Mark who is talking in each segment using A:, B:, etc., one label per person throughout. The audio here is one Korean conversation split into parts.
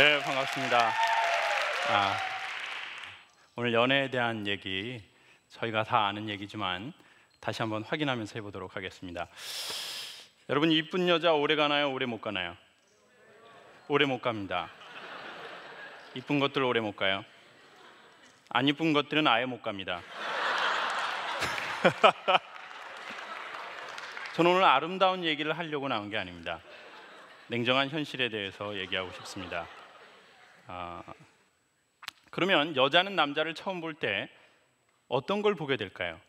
A: 네, 반갑습니다. 아, 오늘 연애에 대한 얘기, 저희가 다 아는 얘기지만 다시 한번 확인하면서 해보도록 하겠습니다. 여러분, 이쁜 여자 오래 가나요? 오래 못 가나요? 오래 못 갑니다. 이쁜 것들 오래 못 가요. 안 이쁜 것들은 아예 못 갑니다. 저는 오늘 아름다운 얘기를 하려고 나온 게 아닙니다. 냉정한 현실에 대해서 얘기하고 싶습니다. 그러면 여자는 남자를 처음 볼 때 어떤 걸 보게 될까요?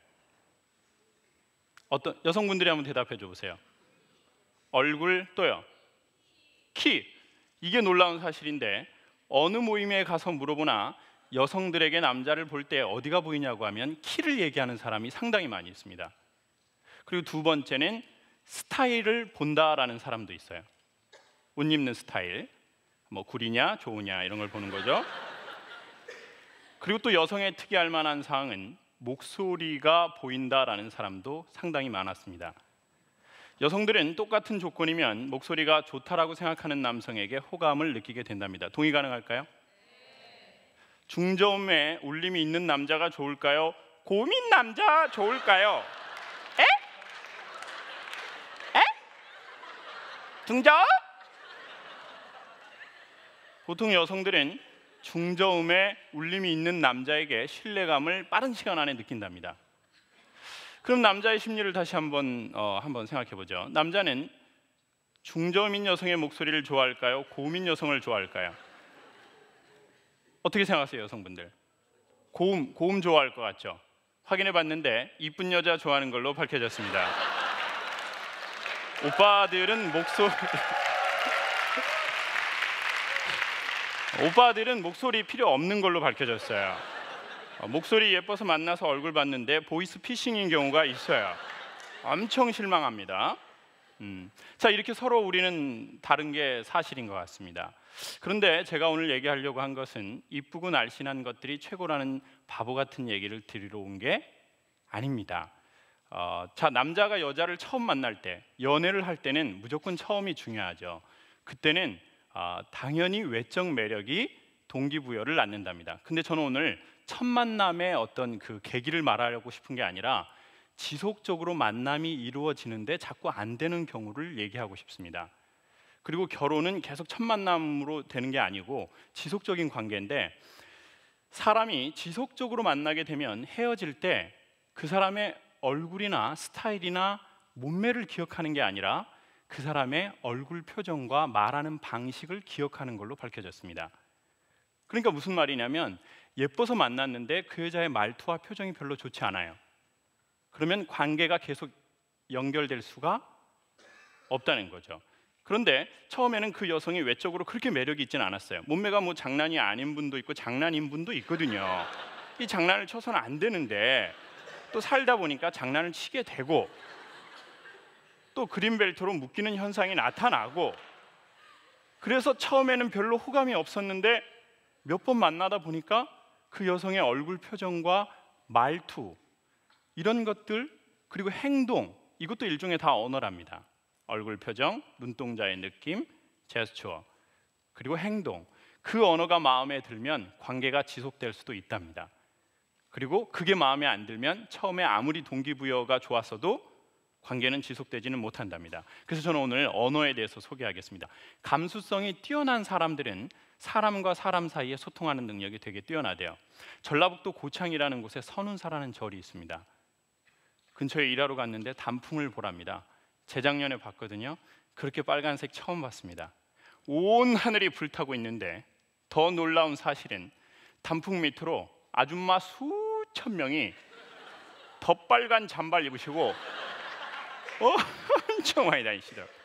A: 어떤 여성분들이 한번 대답해 줘 보세요. 얼굴, 또요. 키. 이게 놀라운 사실인데 어느 모임에 가서 물어보나 여성들에게 남자를 볼 때 어디가 보이냐고 하면 키를 얘기하는 사람이 상당히 많이 있습니다. 그리고 두 번째는 스타일을 본다라는 사람도 있어요. 옷 입는 스타일, 뭐 구리냐 좋으냐 이런 걸 보는 거죠. 그리고 또 여성의 특이할 만한 사항은 목소리가 보인다라는 사람도 상당히 많았습니다. 여성들은 똑같은 조건이면 목소리가 좋다라고 생각하는 남성에게 호감을 느끼게 된답니다. 동의 가능할까요? 중저음에 울림이 있는 남자가 좋을까요? 고민 남자 좋을까요? 에? 에? 중저음? 보통 여성들은 중저음에 울림이 있는 남자에게 신뢰감을 빠른 시간 안에 느낀답니다. 그럼 남자의 심리를 다시 한번 생각해 보죠. 남자는 중저음인 여성의 목소리를 좋아할까요? 고음인 여성을 좋아할까요? 어떻게 생각하세요, 여성분들? 고음 좋아할 것 같죠? 확인해 봤는데 이쁜 여자 좋아하는 걸로 밝혀졌습니다. 오빠들은 목소리 필요 없는 걸로 밝혀졌어요. 목소리 예뻐서 만나서 얼굴 봤는데 보이스 피싱인 경우가 있어요. 엄청 실망합니다. 자, 이렇게 서로 우리는 다른 게 사실인 것 같습니다. 그런데 제가 오늘 얘기하려고 한 것은 이쁘고 날씬한 것들이 최고라는 바보 같은 얘기를 드리러 온 게 아닙니다. 자, 남자가 여자를 처음 만날 때, 연애를 할 때는 무조건 처음이 중요하죠. 그때는 당연히 외적 매력이 동기부여를 낳는답니다. 근데 저는 오늘 첫 만남의 어떤 그 계기를 말하려고 싶은 게 아니라 지속적으로 만남이 이루어지는데 자꾸 안 되는 경우를 얘기하고 싶습니다. 그리고 결혼은 계속 첫 만남으로 되는 게 아니고 지속적인 관계인데, 사람이 지속적으로 만나게 되면 헤어질 때 그 사람의 얼굴이나 스타일이나 몸매를 기억하는 게 아니라 그 사람의 얼굴 표정과 말하는 방식을 기억하는 걸로 밝혀졌습니다. 그러니까 무슨 말이냐면, 예뻐서 만났는데 그 여자의 말투와 표정이 별로 좋지 않아요. 그러면 관계가 계속 연결될 수가 없다는 거죠. 그런데 처음에는 그 여성이 외적으로 그렇게 매력이 있지는 않았어요. 몸매가 뭐 장난이 아닌 분도 있고 장난인 분도 있거든요. 이 장난을 쳐서는 안 되는데 또 살다 보니까 장난을 치게 되고, 또 그린벨트로 묶이는 현상이 나타나고, 그래서 처음에는 별로 호감이 없었는데 몇 번 만나다 보니까 그 여성의 얼굴 표정과 말투, 이런 것들, 그리고 행동, 이것도 일종의 다 언어랍니다. 얼굴 표정, 눈동자의 느낌, 제스처, 그리고 행동, 그 언어가 마음에 들면 관계가 지속될 수도 있답니다. 그리고 그게 마음에 안 들면 처음에 아무리 동기부여가 좋았어도 관계는 지속되지는 못한답니다. 그래서 저는 오늘 언어에 대해서 소개하겠습니다. 감수성이 뛰어난 사람들은 사람과 사람 사이에 소통하는 능력이 되게 뛰어나대요. 전라북도 고창이라는 곳에 선운사라는 절이 있습니다. 근처에 일하러 갔는데 단풍을 보랍니다. 재작년에 봤거든요. 그렇게 빨간색 처음 봤습니다. 온 하늘이 불타고 있는데 더 놀라운 사실은 단풍 밑으로 아줌마 수천 명이 덧빨간 잠발 입으시고 엄청 많이 다니시더라고요.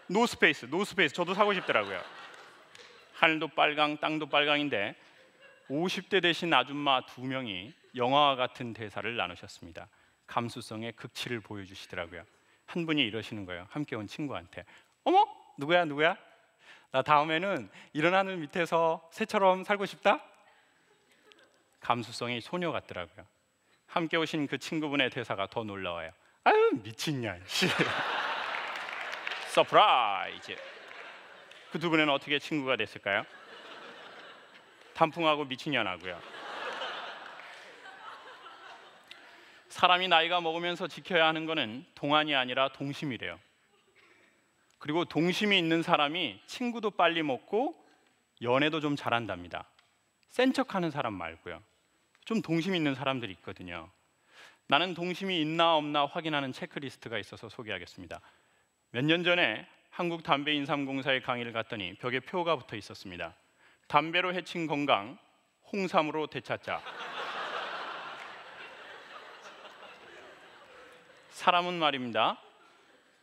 A: 노스페이스 저도 사고 싶더라고요. 하늘도 빨강, 땅도 빨강인데 50대 되신 아줌마 2명이 영화와 같은 대사를 나누셨습니다. 감수성의 극치를 보여주시더라고요. 한 분이 이러시는 거예요. 함께 온 친구한테, 어머, 누구야? 나 다음에는 이런 하늘 밑에서 새처럼 살고 싶다? 감수성이 소녀 같더라고요. 함께 오신 그 친구분의 대사가 더 놀라워요. 아유, 미친년. 서프라이즈. 그 두 분은 어떻게 친구가 됐을까요? 단풍하고 미친년하고요. 사람이 나이가 먹으면서 지켜야 하는 거는 동안이 아니라 동심이래요. 그리고 동심이 있는 사람이 친구도 빨리 먹고 연애도 좀 잘한답니다. 센 척하는 사람 말고요. 좀 동심 있는 사람들이 있거든요. 나는 동심이 있나 없나 확인하는 체크리스트가 있어서 소개하겠습니다. 몇 년 전에 한국담배인삼공사의 강의를 갔더니 벽에 표가 붙어 있었습니다. 담배로 해친 건강, 홍삼으로 되찾자. 사람은 말입니다.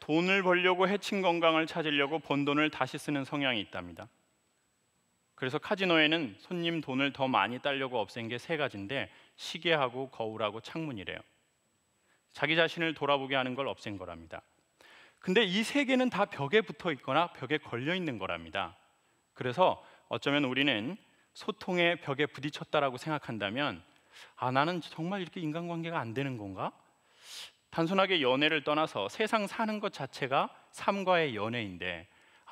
A: 돈을 벌려고 해친 건강을 찾으려고 번 돈을 다시 쓰는 성향이 있답니다. 그래서 카지노에는 손님 돈을 더 많이 따려고 없앤 게 3가지인데 시계하고 거울하고 창문이래요. 자기 자신을 돌아보게 하는 걸 없앤 거랍니다. 근데 이 3개는 다 벽에 붙어 있거나 벽에 걸려 있는 거랍니다. 그래서 어쩌면 우리는 소통의 벽에 부딪혔다라고 생각한다면 나는 정말 이렇게 인간관계가 안 되는 건가? 단순하게 연애를 떠나서 세상 사는 것 자체가 삶과의 연애인데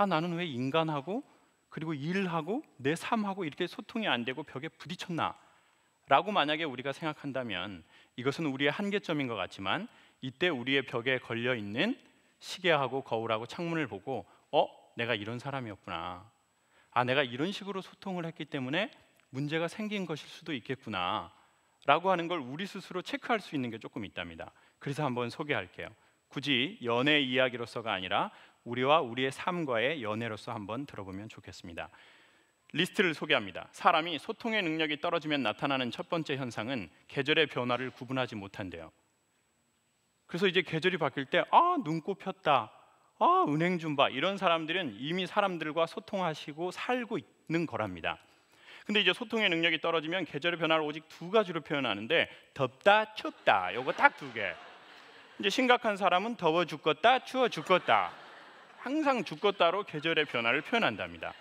A: 나는 왜 인간하고 그리고 일하고 내 삶하고 이렇게 소통이 안 되고 벽에 부딪혔나? 라고 만약에 우리가 생각한다면 이것은 우리의 한계점인 것 같지만 이때 우리의 벽에 걸려 있는 시계하고 거울하고 창문을 보고 내가 이런 사람이었구나. 내가 이런 식으로 소통을 했기 때문에 문제가 생긴 것일 수도 있겠구나 라고 하는 걸 우리 스스로 체크할 수 있는 게 조금 있답니다. 그래서 한번 소개할게요. 굳이 연애 이야기로서가 아니라 우리와 우리의 삶과의 연애로서 한번 들어보면 좋겠습니다. 리스트를 소개합니다. 사람이 소통의 능력이 떨어지면 나타나는 첫 번째 현상은 계절의 변화를 구분하지 못한대요. 그래서 이제 계절이 바뀔 때 눈꽃 폈다, 은행 좀 봐, 이런 사람들은 이미 사람들과 소통하시고 살고 있는 거랍니다. 근데 이제 소통의 능력이 떨어지면 계절의 변화를 오직 2가지로 표현하는데 덥다, 춥다, 요거 딱 2개. 이제 심각한 사람은 더워 죽겠다, 추워 죽겠다, 항상 죽겠다로 계절의 변화를 표현한답니다.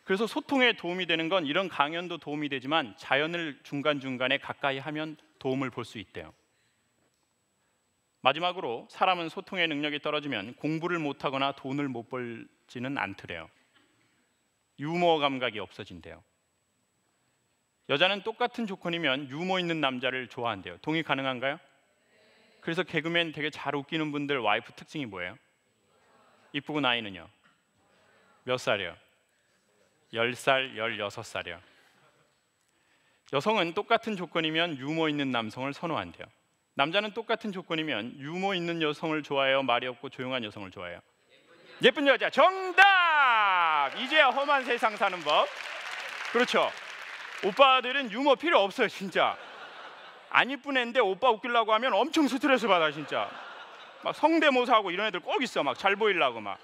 A: 그래서 소통에 도움이 되는 건 이런 강연도 도움이 되지만 자연을 중간중간에 가까이 하면 도움을 볼 수 있대요. 마지막으로 사람은 소통의 능력이 떨어지면 공부를 못하거나 돈을 못 벌지는 않더래요. 유머 감각이 없어진대요. 여자는 똑같은 조건이면 유머 있는 남자를 좋아한대요. 동의 가능한가요? 그래서 개그맨 되게 잘 웃기는 분들 와이프 특징이 뭐예요? 이쁘고 나이는요? 몇 살이요? 10살, 16살이요. 여성은 똑같은 조건이면 유머 있는 남성을 선호한대요. 남자는 똑같은 조건이면 유머 있는 여성을 좋아해요? 말이 없고 조용한 여성을 좋아해요? 예쁜 여자. 정답! 이제야 험한 세상 사는 법. 그렇죠. 오빠들은 유머 필요 없어요. 진짜 안 이쁜 애인데 오빠 웃기려고 하면 엄청 스트레스 받아. 진짜 막 성대모사하고 이런 애들 꼭 있어. 막 잘 보이려고 막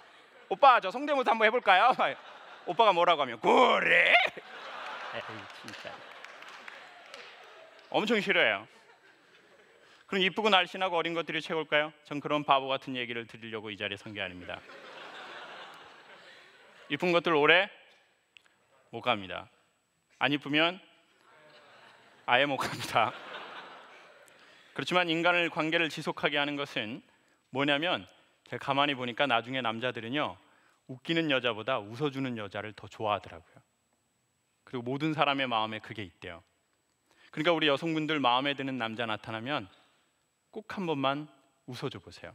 A: 오빠 저 성대모사 한번 해볼까요? 막 오빠가 뭐라고 하면 그래? 진짜 엄청 싫어해요. 그럼 이쁘고 날씬하고 어린 것들이 최고일까요? 전 그런 바보 같은 얘기를 드리려고 이 자리에 선 게 아닙니다. 이쁜 것들 오래 못 갑니다. 안 이쁘면 아예 못 갑니다. 그렇지만 인간을 관계를 지속하게 하는 것은 뭐냐면 제가 가만히 보니까 나중에 남자들은요 웃기는 여자보다 웃어주는 여자를 더 좋아하더라고요. 그리고 모든 사람의 마음에 그게 있대요. 그러니까 우리 여성분들 마음에 드는 남자 나타나면 꼭 한 번만 웃어줘 보세요.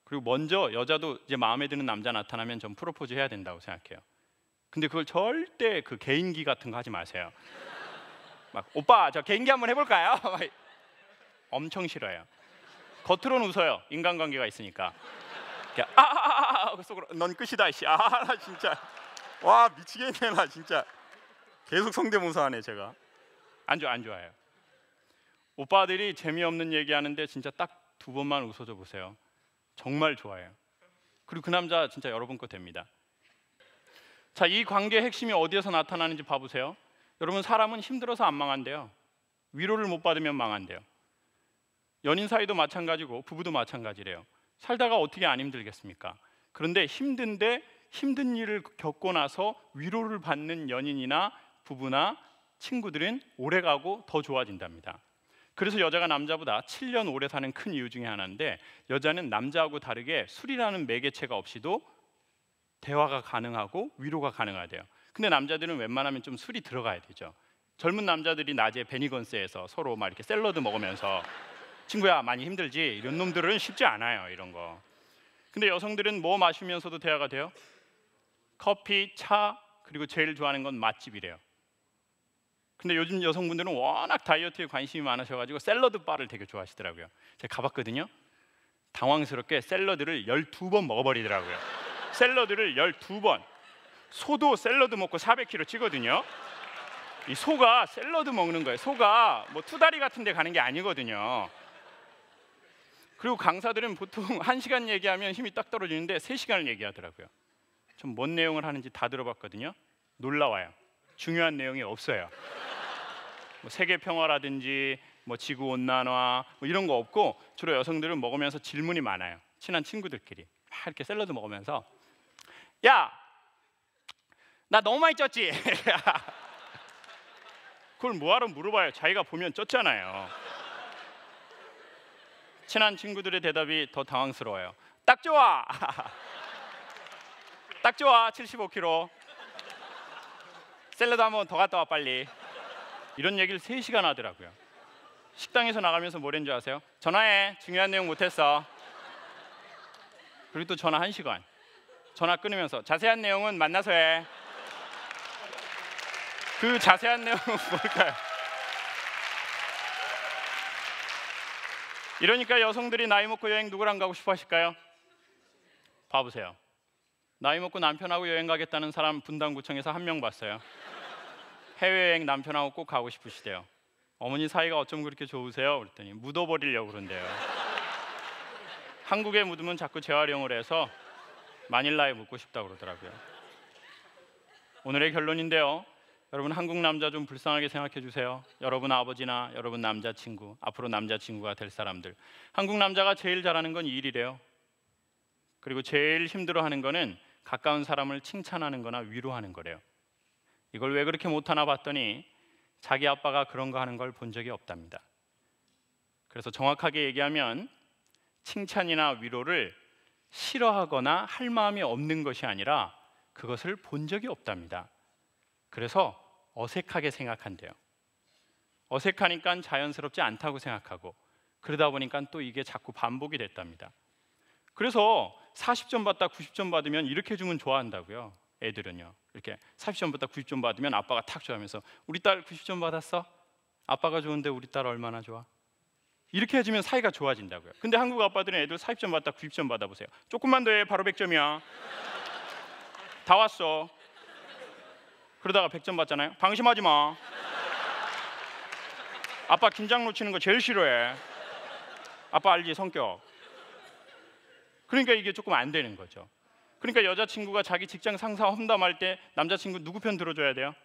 A: 그리고 먼저 여자도 이제 마음에 드는 남자 나타나면 전 프로포즈 해야 된다고 생각해요. 근데 그걸 절대 그 개인기 같은 거 하지 마세요. 막 오빠 저 개인기 한번 해볼까요? 엄청 싫어요. 겉으로는 웃어요. 인간관계가 있으니까. 그 속으로 넌 끝이다. 씨. 나 진짜 와 미치겠네. 나 진짜 계속 성대모사하네. 제가 안 좋아요. 오빠들이 재미없는 얘기하는데 진짜 딱 2번만 웃어줘 보세요. 정말 좋아해요. 그리고 그 남자 진짜 여러분 거 됩니다. 자, 이 관계의 핵심이 어디에서 나타나는지 봐보세요. 여러분 사람은 힘들어서 안 망한대요. 위로를 못 받으면 망한대요. 연인 사이도 마찬가지고 부부도 마찬가지래요. 살다가 어떻게 안 힘들겠습니까? 그런데 힘든데 힘든 일을 겪고 나서 위로를 받는 연인이나 부부나 친구들은 오래가고 더 좋아진답니다. 그래서 여자가 남자보다 7년 오래 사는 큰 이유 중에 하나인데 여자는 남자하고 다르게 술이라는 매개체가 없이도 대화가 가능하고 위로가 가능하대요. 근데 남자들은 웬만하면 좀 술이 들어가야 되죠. 젊은 남자들이 낮에 베니건스에서 서로 막 이렇게 샐러드 먹으면서 친구야 많이 힘들지? 이런 놈들은 쉽지 않아요, 이런 거. 근데 여성들은 뭐 마시면서도 대화가 돼요? 커피, 차, 그리고 제일 좋아하는 건 맛집이래요. 근데 요즘 여성분들은 워낙 다이어트에 관심이 많으셔가지고 샐러드 바를 되게 좋아하시더라고요. 제가 가봤거든요. 당황스럽게 샐러드를 12번 먹어버리더라고요. 샐러드를 12번. 소도 샐러드 먹고 400kg 찌거든요. 이 소가 샐러드 먹는 거예요. 소가 뭐 투다리 같은 데 가는 게 아니거든요. 그리고 강사들은 보통 1시간 얘기하면 힘이 딱 떨어지는데 3시간을 얘기하더라고요. 좀 뭔 내용을 하는지 다 들어봤거든요. 놀라워요. 중요한 내용이 없어요. 뭐 세계 평화라든지 뭐 지구 온난화 뭐 이런 거 없고, 주로 여성들은 먹으면서 질문이 많아요. 친한 친구들끼리 막 이렇게 샐러드 먹으면서 야, 나 너무 많이 쪘지? 그걸 뭐하러 물어봐요. 자기가 보면 쪘잖아요. 친한 친구들의 대답이 더 당황스러워요. 딱 좋아. 딱 좋아. 75kg. 샐러드 한번 더 갔다 와 빨리. 이런 얘기를 3시간 하더라고요. 식당에서 나가면서 뭐랬는 줄 아세요? 전화해. 중요한 내용 못했어. 그리고 또 전화 1시간. 전화 끊으면서 자세한 내용은 만나서 해. 그 자세한 내용은 뭘까요? 이러니까 여성들이 나이 먹고 여행 누구랑 가고 싶어 하실까요? 봐보세요. 나이 먹고 남편하고 여행 가겠다는 사람 분당구청에서 1명 봤어요. 해외여행 남편하고 꼭 가고 싶으시대요. 어머니 사이가 어쩜 그렇게 좋으세요? 그랬더니 묻어버리려고 그런대요. 한국에 묻으면 자꾸 재활용을 해서 마닐라에 묻고 싶다고 그러더라고요. 오늘의 결론인데요. 여러분, 한국 남자 좀 불쌍하게 생각해 주세요. 여러분 아버지나 여러분 남자친구, 앞으로 남자친구가 될 사람들, 한국 남자가 제일 잘하는 건 일이래요. 그리고 제일 힘들어하는 거는 가까운 사람을 칭찬하는 거나 위로하는 거래요. 이걸 왜 그렇게 못하나 봤더니 자기 아빠가 그런 거 하는 걸 본 적이 없답니다. 그래서 정확하게 얘기하면 칭찬이나 위로를 싫어하거나 할 마음이 없는 것이 아니라 그것을 본 적이 없답니다. 그래서 어색하게 생각한대요. 어색하니까 자연스럽지 않다고 생각하고, 그러다 보니까 또 이게 자꾸 반복이 됐답니다. 그래서 40점 받다 90점 받으면 이렇게 주면 좋아한다고요. 애들은요. 이렇게 40점 받다 90점 받으면 아빠가 탁 좋아하면서 우리 딸 90점 받았어? 아빠가 좋은데 우리 딸 얼마나 좋아? 이렇게 해주면 사이가 좋아진다고요. 근데 한국 아빠들은 애들 40점 받다 90점 받아보세요. 조금만 더 해, 바로 100점이야. 다 왔어. 그러다가 100점 받잖아요. 방심하지 마. 아빠 긴장 놓치는 거 제일 싫어해. 아빠 알지, 성격. 그러니까 이게 조금 안 되는 거죠. 그러니까 여자친구가 자기 직장 상사 험담할 때 남자친구 누구 편 들어줘야 돼요?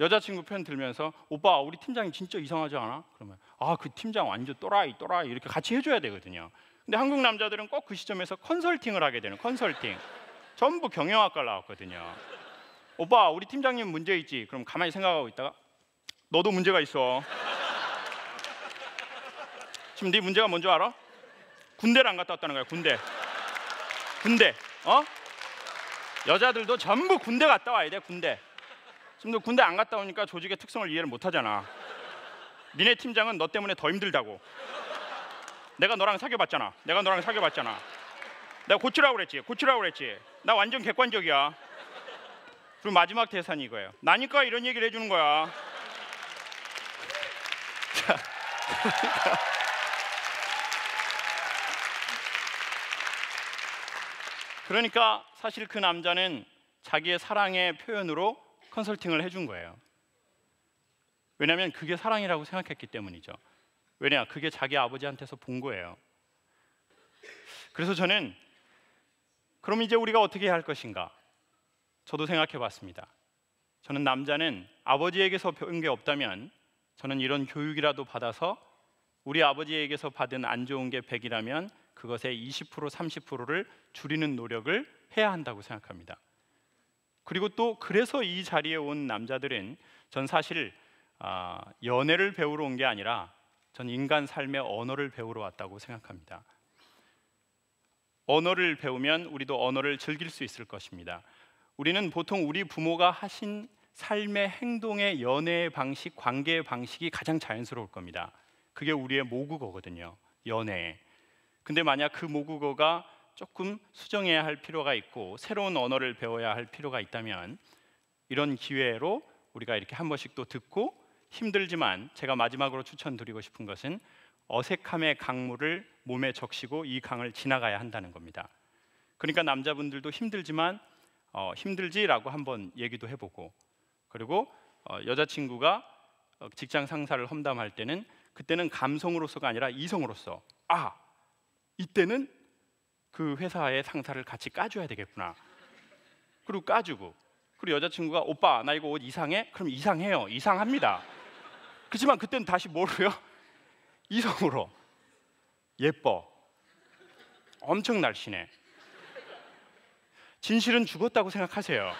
A: 여자친구 편 들면서 오빠 우리 팀장이 진짜 이상하지 않아? 그러면 아, 그 팀장 완전 또라이 이렇게 같이 해줘야 되거든요. 근데 한국 남자들은 꼭 그 시점에서 컨설팅을 하게 되는, 컨설팅. 전부 경영학과 나왔거든요. 오빠 우리 팀장님 문제 있지? 그럼 가만히 생각하고 있다가 너도 문제가 있어. 지금 네 문제가 뭔지 알아? 군대를 안 갔다 왔다는 거야. 군대. 여자들도 전부 군대 갔다 와야 돼. 군대. 지금 너 군대 안 갔다 오니까 조직의 특성을 이해를 못 하잖아. 니네 팀장은 너 때문에 더 힘들다고. 내가 너랑 사귀어봤잖아. 내가 고치라고 그랬지. 나 완전 객관적이야. 그리고 마지막 대사는 이거예요. 나니까 이런 얘기를 해주는 거야. 그러니까 사실 그 남자는 자기의 사랑의 표현으로 컨설팅을 해준 거예요. 왜냐하면 그게 사랑이라고 생각했기 때문이죠. 왜냐, 그게 자기 아버지한테서 본 거예요. 그래서 저는 그럼 이제 우리가 어떻게 해야 할 것인가? 저도 생각해 봤습니다. 저는 남자는 아버지에게서 배운 게 없다면 저는 이런 교육이라도 받아서 우리 아버지에게서 받은 안 좋은 게 100이라면 그것의 20% 30%를 줄이는 노력을 해야 한다고 생각합니다. 그리고 또 그래서 이 자리에 온 남자들은 전 사실 연애를 배우러 온 게 아니라 전 인간 삶의 언어를 배우러 왔다고 생각합니다. 언어를 배우면 우리도 언어를 즐길 수 있을 것입니다. 우리는 보통 우리 부모가 하신 삶의 행동의 연애의 방식, 관계의 방식이 가장 자연스러울 겁니다. 그게 우리의 모국어거든요. 연애. 근데 만약 그 모국어가 조금 수정해야 할 필요가 있고 새로운 언어를 배워야 할 필요가 있다면 이런 기회로 우리가 이렇게 한 번씩 또 듣고 힘들지만 제가 마지막으로 추천드리고 싶은 것은 어색함의 강물을 몸에 적시고 이 강을 지나가야 한다는 겁니다. 그러니까 남자분들도 힘들지만 힘들지라고 한번 얘기도 해보고 그리고 여자친구가 직장 상사를 험담할 때는 그때는 감성으로서가 아니라 이성으로서 이때는 그 회사의 상사를 같이 까줘야 되겠구나. 그리고 까주고 그리고 여자친구가 오빠 나 이거 옷 이상해? 그럼 이상해요. 이상합니다. 그렇지만 그때는 다시 뭐로요? 이성으로 예뻐. 엄청 날씬해. 진실은 죽었다고 생각하세요.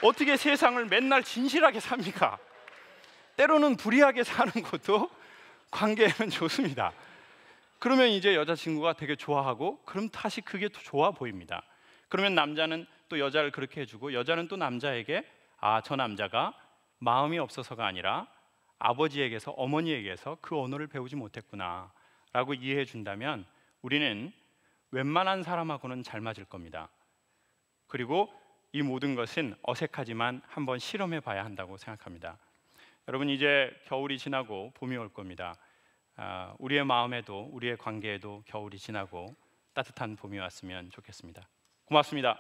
A: 어떻게 세상을 맨날 진실하게 삽니까? 때로는 불의하게 사는 것도 관계에는 좋습니다. 그러면 이제 여자친구가 되게 좋아하고 그럼 다시 그게 또 좋아 보입니다. 그러면 남자는 또 여자를 그렇게 해주고 여자는 또 남자에게 저 남자가 마음이 없어서가 아니라 아버지에게서 어머니에게서 그 언어를 배우지 못했구나 라고 이해해 준다면 우리는 웬만한 사람하고는 잘 맞을 겁니다. 그리고 이 모든 것은 어색하지만 한번 실험해 봐야 한다고 생각합니다. 여러분 이제 겨울이 지나고 봄이 올 겁니다. 우리의 마음에도 우리의 관계에도 겨울이 지나고 따뜻한 봄이 왔으면 좋겠습니다. 고맙습니다.